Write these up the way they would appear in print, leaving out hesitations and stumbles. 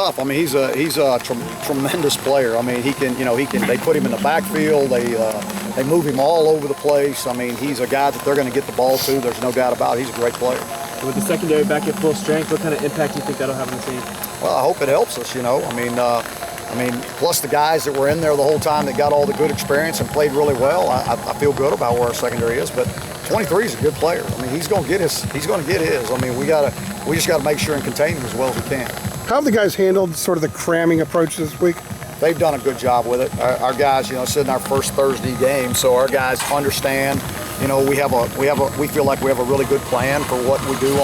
tough. I mean, he's a tremendous player. I mean, he can. They put him in the backfield. They move him all over the place. I mean, he's a guy that they're going to get the ball to. There's no doubt about it. He's a great player. With the secondary back at full strength, what kind of impact do you think that'll have on the team? Well, I hope it helps us. I mean, plus the guys that were in there the whole time that got all the good experience and played really well. I feel good about where our secondary is, but 23 is a good player. I mean, he's going to get his. I mean, we just got to make sure and contain him as well as we can. How have the guys handled sort of the cramming approach this week? They've done a good job with it. Our guys, it's in our first Thursday game, so our guys understand. We feel like we have a really good plan for what we do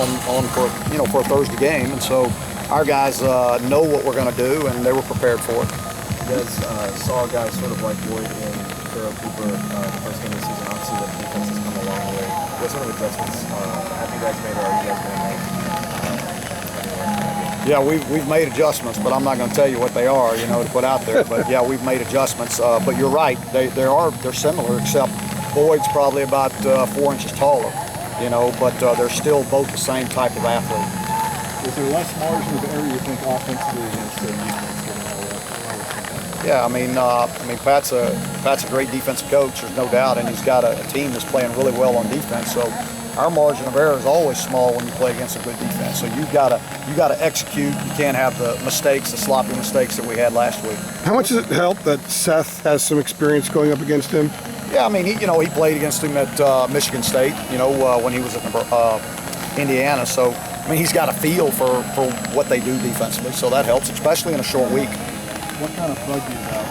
for a Thursday game, and so our guys know what we're going to do, and they were prepared for it. You guys saw guys sort of like Lloyd and Fedora Cooper the first game of the season. Obviously, the defense has come a long way. What sort of adjustments have you guys made, or are you guys going to make? Yeah, we've made adjustments, but I'm not going to tell you what they are, to put out there. But yeah, we've made adjustments. But you're right, they're similar, except Boyd's probably about 4 inches taller, but they're still both the same type of athlete. Is there less margin of error, you think, offensively against the defense? Yeah, I mean, Pat's a great defensive coach. There's no doubt, and he's got a team that's playing really well on defense. So our margin of error is always small when you play against a good defense. So you got to execute. You can't have the sloppy mistakes that we had last week. How much does it help that Seth has some experience going up against him? Yeah, I mean, he played against him at Michigan State. When he was at Indiana. So I mean, he's got a feel for what they do defensively. So that helps, especially in a short week. What kind of bug you have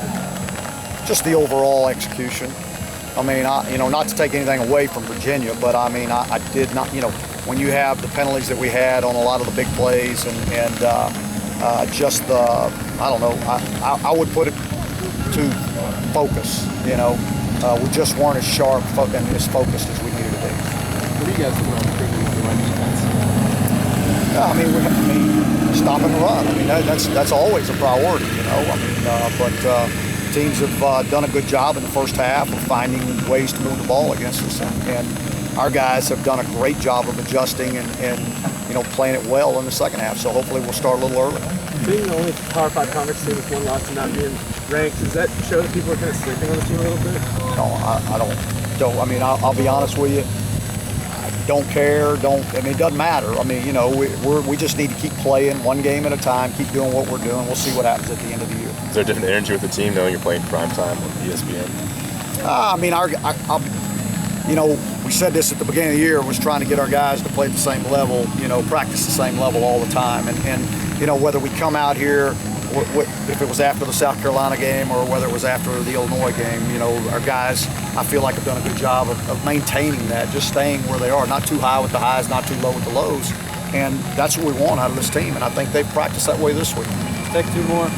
offensively? Just the overall execution. I mean, not to take anything away from Virginia, but I mean, I did not, when you have the penalties that we had on a lot of the big plays and just the, I don't know, I would put it to focus, we just weren't as sharp and as focused as we needed to be. What do you guys do on the run defense? Yeah, I mean, stopping the run. I mean, that's always a priority, but teams have done a good job in the first half of finding ways to move the ball against us, and our guys have done a great job of adjusting and playing it well in the second half. So hopefully we'll start a little early. Being the only Power 5 conference team with one loss and not being ranked, does that show that people are kind of sleeping on the team a little bit? No, I don't. I mean, I'll be honest with you. Don't care. It doesn't matter. I mean, we just need to keep playing one game at a time. Keep doing what we're doing. We'll see what happens at the end of the year. Is there a different energy with the team knowing you're playing prime time on ESPN? I mean, we said this at the beginning of the year, was trying to get our guys to play at the same level, practice the same level all the time. And whether we come out here, if it was after the South Carolina game or whether it was after the Illinois game, our guys, I feel like have done a good job of maintaining that, just staying where they are, not too high with the highs, not too low with the lows. And that's what we want out of this team, and I think they've practiced that way this week. Take two more.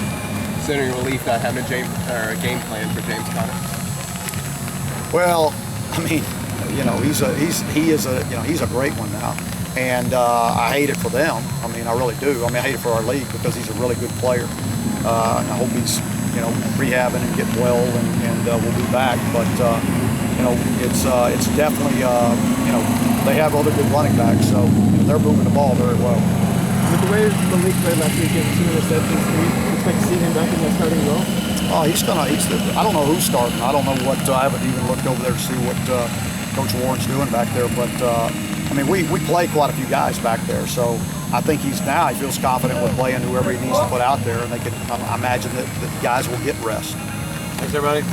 Considering relief not having a game plan for James Conner? Well, I mean, he's a great one now, and I hate it for them. I mean, I really do. I mean, I hate it for our league because he's a really good player. I hope he's rehabbing and getting well, and we'll be back. But it's definitely they have other good running backs, so they're moving the ball very well. With the way the league played last week, getting 2 interceptions, do you expect to see him back in that starting role? Oh, I don't know who's starting. I don't know what. I haven't even looked over there to see what Coach Warren's doing back there. But I mean, we play quite a few guys back there, so I think he feels confident with playing whoever he needs to put out there, and I imagine that the guys will get rest. Thanks, everybody.